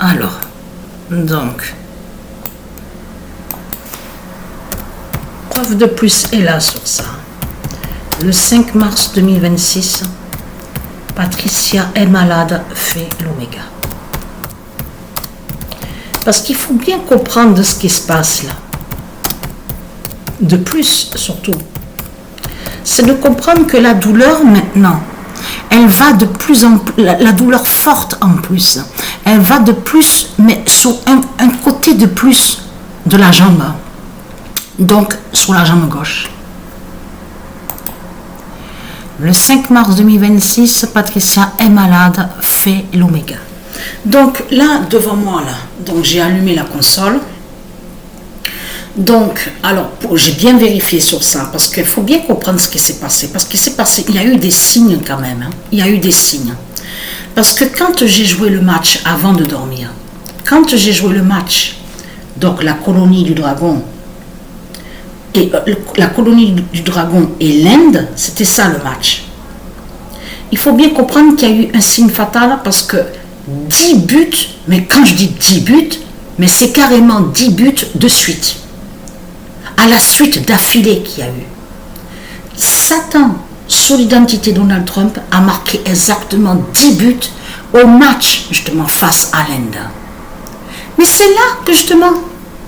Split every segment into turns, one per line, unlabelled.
Alors, donc, preuve de plus est là sur ça. Le 5 mars 2026, Patricia est malade, fait l'oméga. Parce qu'il faut bien comprendre ce qui se passe là. De plus, surtout, c'est de comprendre que la douleur maintenant, elle va de plus en plus, la douleur forte en plus, elle va de plus, mais sur un côté de plus de la jambe, donc sur la jambe gauche. Le 5 mars 2026, Patricia est malade, fait l'oméga. Donc là, devant moi, là, donc j'ai allumé la console. Donc, alors, j'ai bien vérifié sur ça, parce qu'il faut bien comprendre ce qui s'est passé. Parce qu'il s'est passé, il y a eu des signes quand même. Hein. Il y a eu des signes. Parce que quand j'ai joué le match avant de dormir, quand j'ai joué le match, donc la colonie du dragon, et la colonie du dragon et l'Inde, c'était ça le match. Il faut bien comprendre qu'il y a eu un signe fatal, parce que 10 buts, mais quand je dis 10 buts, mais c'est carrément 10 buts de suite. À la suite d'affilée qu'il y a eu. Satan, sous l'identité Donald Trump, a marqué exactement 10 buts au match, justement, face à l'Inde. Mais c'est là que, justement,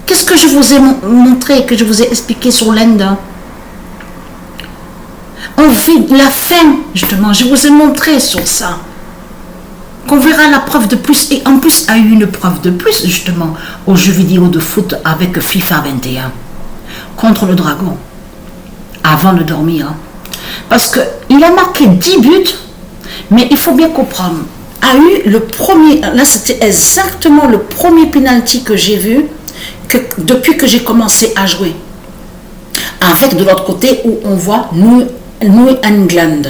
qu'est-ce que je vous ai montré, que je vous ai expliqué sur l'Inde? On vit la fin, justement, je vous ai montré sur ça. Qu'on verra la preuve de plus, et en plus, a eu une preuve de plus, justement, aux jeux vidéo de foot avec FIFA 21. Contre le dragon, avant de dormir. Parce qu'il a marqué 10 buts, mais il faut bien comprendre, a eu le premier, là c'était exactement le premier penalty que j'ai vu depuis que j'ai commencé à jouer. Avec de l'autre côté où on voit New England.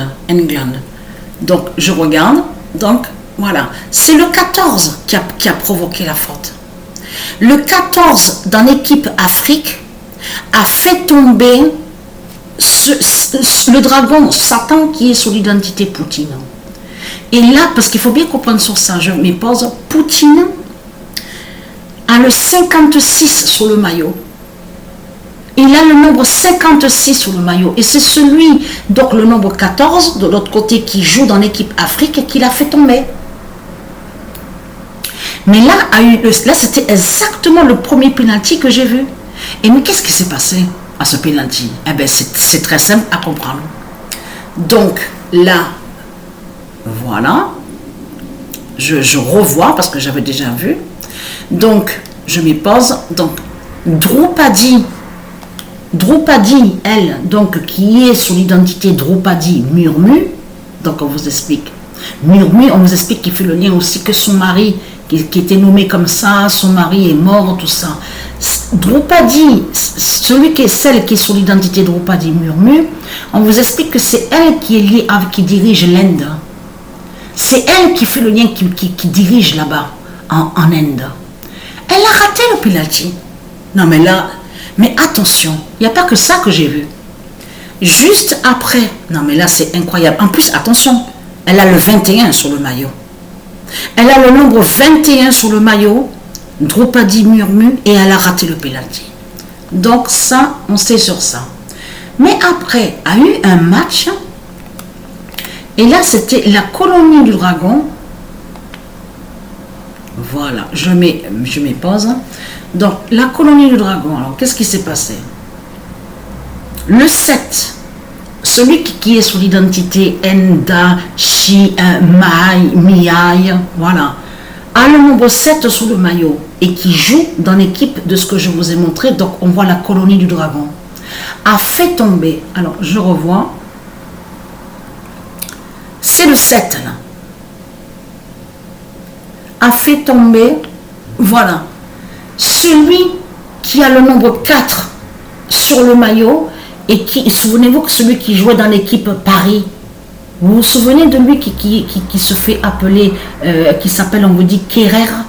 Donc je regarde, donc voilà. C'est le 14 qui a provoqué la faute. Le 14 dans l'équipe Afrique a fait tomber le dragon Satan qui est sur l'identité Poutine. Et là, parce qu'il faut bien comprendre sur ça, je me pose, Poutine a le 56 sur le maillot. Il a le nombre 56 sur le maillot. Et c'est celui, donc le nombre 14, de l'autre côté, qui joue dans l'équipe Afrique, qui l'a fait tomber. Mais là, là c'était exactement le premier penalty que j'ai vu. Et mais qu'est-ce qui s'est passé à ce penalty? Eh bien, c'est très simple à comprendre. Donc, là, voilà. Je revois, parce que j'avais déjà vu. Donc, je m'y pose. Donc, Droupadi, elle, donc, qui est sous l'identité Droupadi Murmu, donc on vous explique. Murmu, on vous explique qu'il fait le lien aussi que son mari, qui était nommé comme ça, son mari est mort, tout ça. Droupadi, celle qui est sur l'identité Droupadi Murmu, on vous explique que c'est elle qui est liée avec, qui dirige l'Inde. C'est elle qui fait le lien, qui dirige là-bas, en Inde. Elle a raté le penalty. Non mais là, mais attention, il n'y a pas que ça que j'ai vu. Juste après, non mais là c'est incroyable. En plus, attention, elle a le 21 sur le maillot. Elle a le nombre 21 sur le maillot, Droupadi Murmu, et elle a raté le penalty. Donc ça, on sait sur ça. Mais après, a eu un match, et là c'était la colonie du dragon. Voilà, je mets pause. Donc la colonie du dragon, alors qu'est-ce qui s'est passé? Le 7, celui qui est sous l'identité Enda, Shi, Mai, Miai, voilà, a le nombre 7 sous le maillot et qui joue dans l'équipe de ce que je vous ai montré. Donc on voit la colonie du dragon. A fait tomber, alors je revois, c'est le 7 là. A fait tomber, voilà, celui qui a le nombre 4 sur le maillot et qui, souvenez-vous que celui qui jouait dans l'équipe Paris, vous vous souvenez de lui qui se fait appeler, qui s'appelle, on vous dit, Kerrera,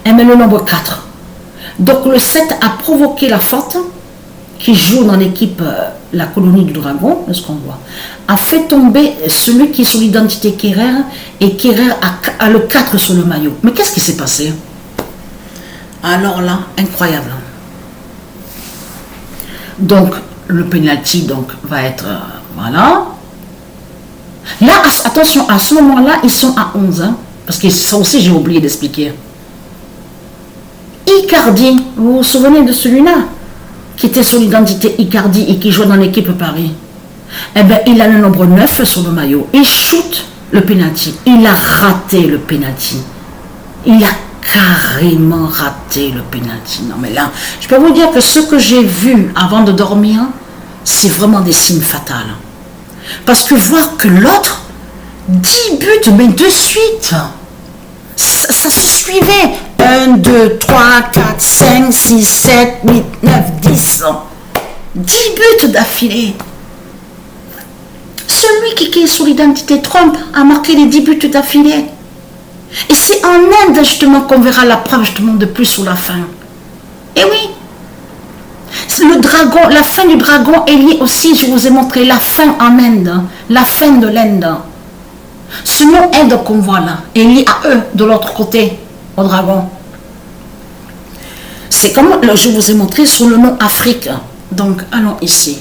elle met le nombre 4. Donc le 7 a provoqué la faute, qui joue dans l'équipe, la colonie du dragon, est-ce qu'on voit, a fait tomber celui qui est sur l'identité Kerrer, et Kerrer a le 4 sur le maillot. Mais qu'est-ce qui s'est passé? Alors là, incroyable. Donc, le penalty donc, va être... voilà. Là, attention, à ce moment-là, ils sont à 11. Hein, parce que ça aussi, j'ai oublié d'expliquer. Icardi, vous vous souvenez de celui-là qui était sur l'identité Icardi et qui jouait dans l'équipe Paris? Eh bien, il a le nombre 9 sur le maillot. Il shoot le penalty. Il a raté le penalty. Il a carrément raté le penalty. Non, mais là, je peux vous dire que ce que j'ai vu avant de dormir, c'est vraiment des signes fatals. Parce que voir que l'autre, 10 buts, mais de suite, ça se suivait. 1, 2, 3, 4, 5, 6, 7, 8, 9, 10. 10 buts d'affilée. Celui qui est sur l'identité Trump a marqué les 10 buts d'affilée. Et c'est en Inde justement qu'on verra la preuve justement de plus sur la fin. Et oui. Le dragon, la fin du dragon est liée aussi, je vous ai montré la fin en Inde, la fin de l'Inde. Ce mot Inde qu'on voit là est lié à eux de l'autre côté, au dragon. C'est comme je vous ai montré sur le nom Afrique. Donc allons ici.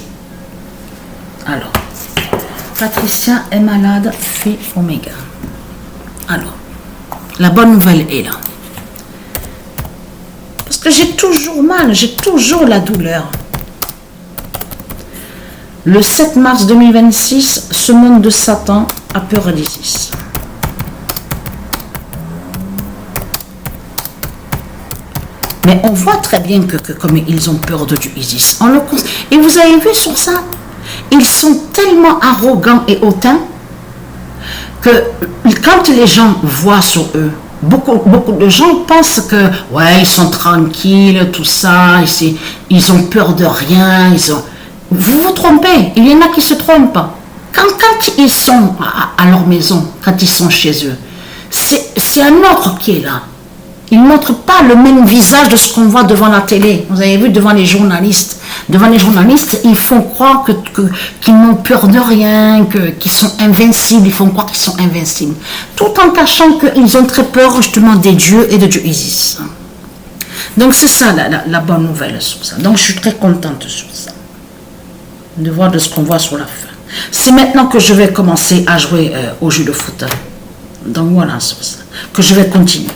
Alors, Patricia est malade, fait Oméga. Alors, la bonne nouvelle est là. Parce que j'ai toujours mal, j'ai toujours la douleur. Le 7 mars 2026, ce monde de Satan a peur d'Isis. Mais on voit très bien que comme ils ont peur de Isis. Et vous avez vu sur ça, ils sont tellement arrogants et hautains que quand les gens voient sur eux, beaucoup de gens pensent que ouais, ils sont tranquilles, tout ça, ils ont peur de rien. Vous vous trompez, il y en a qui se trompent. Quand ils sont à leur maison, quand ils sont chez eux, c'est un autre qui est là. Ils ne montrent pas le même visage de ce qu'on voit devant la télé. Vous avez vu devant les journalistes. Devant les journalistes, ils font croire qu'ils n'ont peur de rien, qu'ils sont invincibles. Ils font croire qu'ils sont invincibles. Tout en cachant qu'ils ont très peur justement des dieux et de Dieu Isis. Donc c'est ça la bonne nouvelle sur ça. Donc je suis très contente sur ça. De voir de ce qu'on voit sur la fin. C'est maintenant que je vais commencer à jouer au jeu de foot. Donc voilà sur ça. Que je vais continuer.